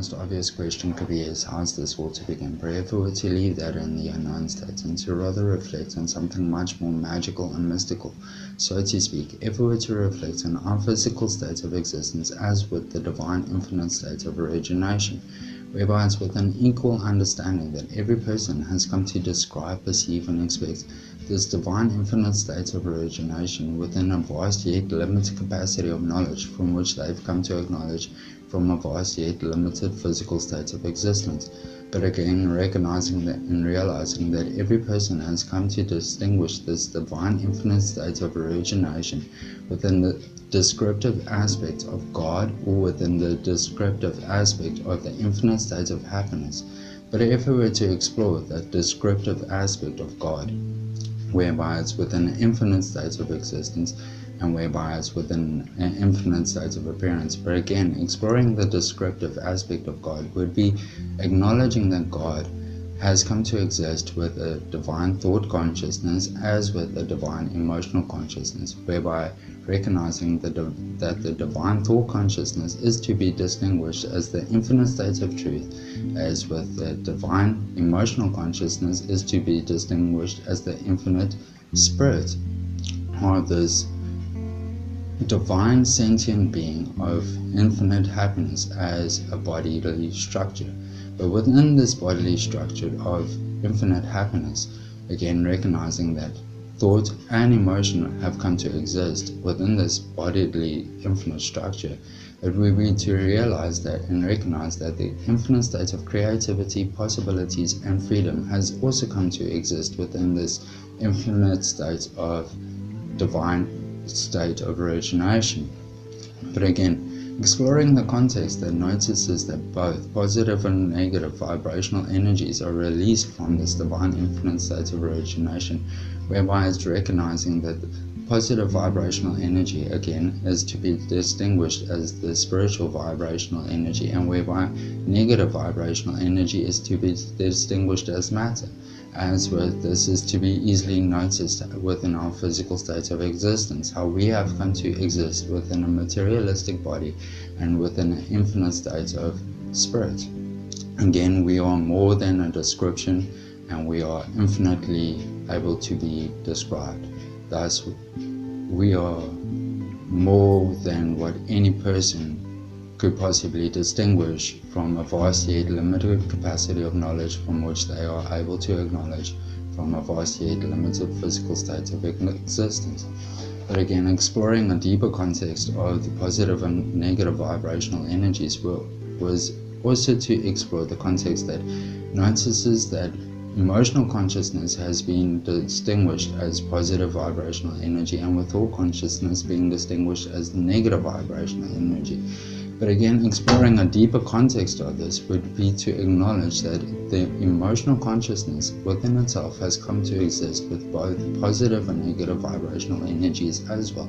most obvious question could be is, how is this all to begin? But if we were to leave that in the unknown state and to rather reflect on something much more magical and mystical, so to speak, if we were to reflect on our physical state of existence as with the divine infinite state of origination, whereby it's with an equal understanding that every person has come to describe, perceive, and expect this divine infinite state of origination within a vast yet limited capacity of knowledge from which they've come to acknowledge from a vast yet limited physical state of existence. But again, recognizing that and realizing that every person has come to distinguish this divine infinite state of origination within the descriptive aspect of God or within the descriptive aspect of the infinite state of happiness. But if we were to explore that descriptive aspect of God, whereby it's within an infinite state of existence and whereby it's within an infinite state of appearance. But again, exploring the descriptive aspect of God would be acknowledging that God has come to exist with a divine thought consciousness as with a divine emotional consciousness, whereby recognizing that the divine thought consciousness is to be distinguished as the infinite state of truth, as with the divine emotional consciousness is to be distinguished as the infinite spirit, or this divine sentient being of infinite happiness as a bodily structure. But within this bodily structure of infinite happiness, again recognizing that thought and emotion have come to exist within this bodily infinite structure, it would be to realize that and recognize that the infinite state of creativity, possibilities, and freedom has also come to exist within this infinite state of divine state of origination. But again, exploring the context that notices that both positive and negative vibrational energies are released from this divine infinite state of origination, whereby it's recognizing that positive vibrational energy again is to be distinguished as the spiritual vibrational energy, and whereby negative vibrational energy is to be distinguished as matter. As with this is to be easily noticed within our physical state of existence, how we have come to exist within a materialistic body and within an infinite state of spirit. Again, we are more than a description, and we are infinitely able to be described. Thus, we are more than what any person could possibly distinguish from a vast yet limited capacity of knowledge from which they are able to acknowledge from a vast yet limited physical state of existence. But again, exploring a deeper context of the positive and negative vibrational energies was also to explore the context that notices that emotional consciousness has been distinguished as positive vibrational energy, and with thought consciousness being distinguished as negative vibrational energy. But again, exploring a deeper context of this would be to acknowledge that the emotional consciousness within itself has come to exist with both positive and negative vibrational energies as well,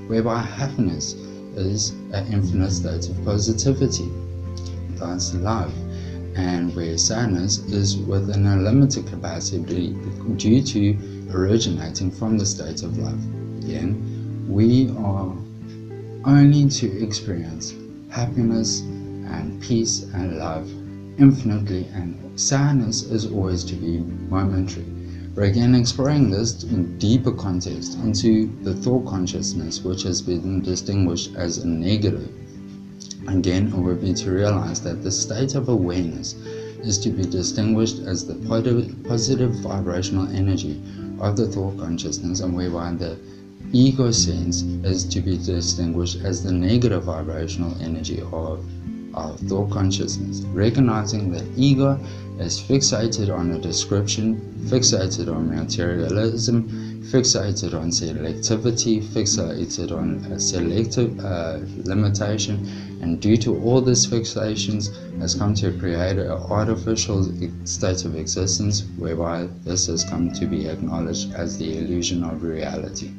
whereby happiness is an infinite state of positivity, thus love, and where sadness is within a limited capacity due to originating from the state of love. Again, we are only to experience happiness and peace and love infinitely, and sadness is always to be momentary. But again, exploring this in deeper context into the thought consciousness, which has been distinguished as a negative, again, it would be to realize that the state of awareness is to be distinguished as the positive vibrational energy of the thought consciousness, and whereby the ego sense is to be distinguished as the negative vibrational energy of our thought consciousness, recognizing that ego is fixated on a description, fixated on materialism, fixated on selectivity, fixated on a selective limitation, and due to all these fixations has come to create an artificial state of existence, whereby this has come to be acknowledged as the illusion of reality.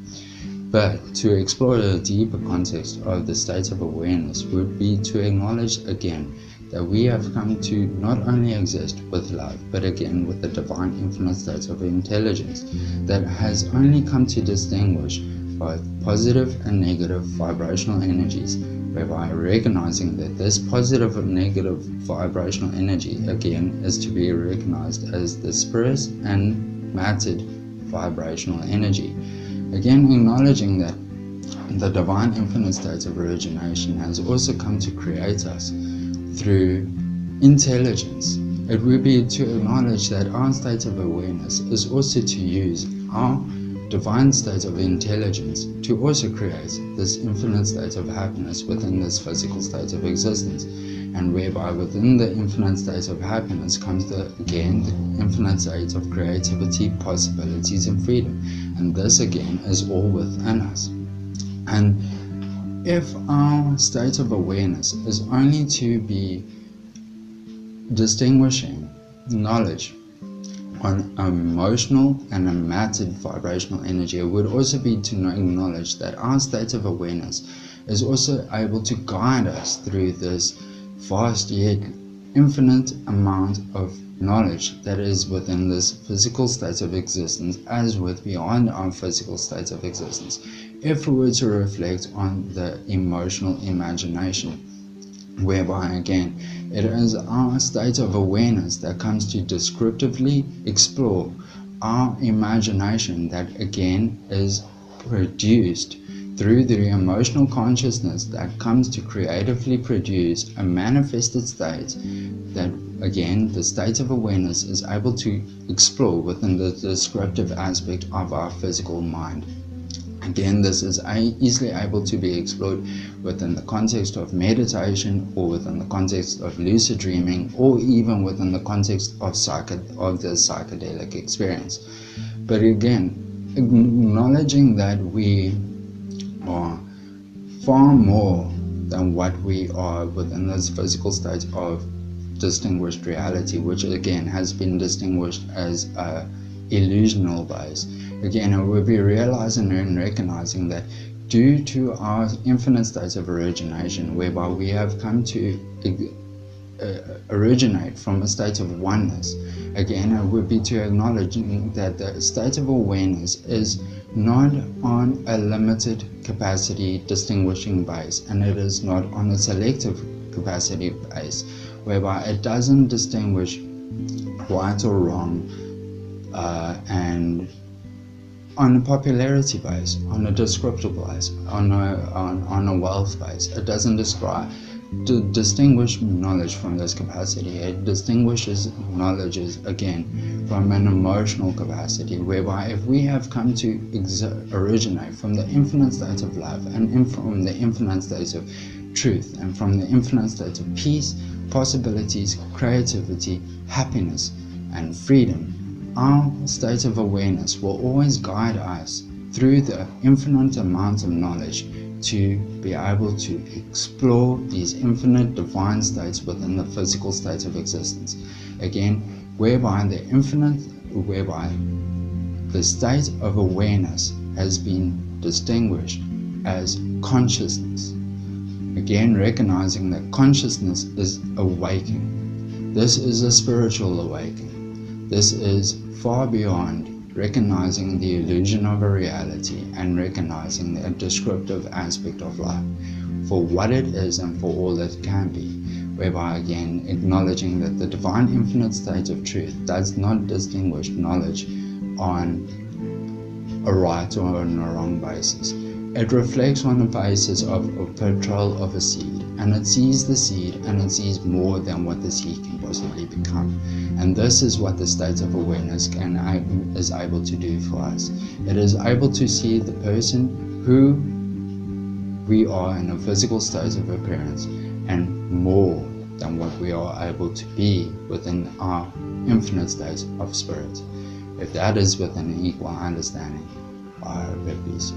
But to explore the deeper context of the state of awareness would be to acknowledge again that we have come to not only exist with love, but again with the divine infinite state of intelligence that has only come to distinguish both positive and negative vibrational energies whereby recognizing that this positive and negative vibrational energy, again, is to be recognized as the spirit and mattered vibrational energy. Again, acknowledging that the divine infinite state of origination has also come to create us through intelligence. It would be to acknowledge that our state of awareness is also to use our divine state of intelligence to also create this infinite state of happiness within this physical state of existence, and whereby within the infinite state of happiness comes the infinite state of creativity, possibilities, and freedom. And this again is all within us. And if our state of awareness is only to be distinguishing knowledge on emotional and a mattered vibrational energy, it would also be to acknowledge that our state of awareness is also able to guide us through this vast yet infinite amount of knowledge that is within this physical state of existence, as with beyond our physical state of existence. If we were to reflect on the emotional imagination, whereby again it is our state of awareness that comes to descriptively explore our imagination that again is produced through the emotional consciousness that comes to creatively produce a manifested state that again the state of awareness is able to explore within the descriptive aspect of our physical mind. Again, this is easily able to be explored within the context of meditation, or within the context of lucid dreaming, or even within the context of the psychedelic experience. But again, acknowledging that we are far more than what we are within this physical state of distinguished reality, which again has been distinguished as a illusional base. Again, it would be realizing and recognizing that due to our infinite state of origination, whereby we have come to originate from a state of oneness, again, it would be to acknowledge that the state of awareness is not on a limited capacity distinguishing base, and it is not on a selective capacity base, whereby it doesn't distinguish right or wrong, and on a popularity base, on a descriptive base, on a wealth base. It doesn't distinguish knowledge from this capacity. It distinguishes knowledge again from an emotional capacity, whereby if we have come to originate from the infinite state of love, and from the infinite state of truth, and from the infinite state of peace, possibilities, creativity, happiness, and freedom, our state of awareness will always guide us through the infinite amount of knowledge to be able to explore these infinite divine states within the physical state of existence. Again, whereby the state of awareness has been distinguished as consciousness. Again, recognizing that consciousness is awakening. This is a spiritual awakening. This is far beyond recognizing the illusion of a reality and recognizing the descriptive aspect of life for what it is and for all that it can be, whereby again acknowledging that the divine infinite state of truth does not distinguish knowledge on a right or on a wrong basis. It reflects on the basis of portrayal of a seed, and it sees the seed and it sees more than what the seed can possibly become. And this is what the state of awareness is able to do for us. It is able to see the person who we are in a physical state of appearance, and more than what we are able to be within our infinite state of spirit. If that is within an equal understanding, I hope it be so.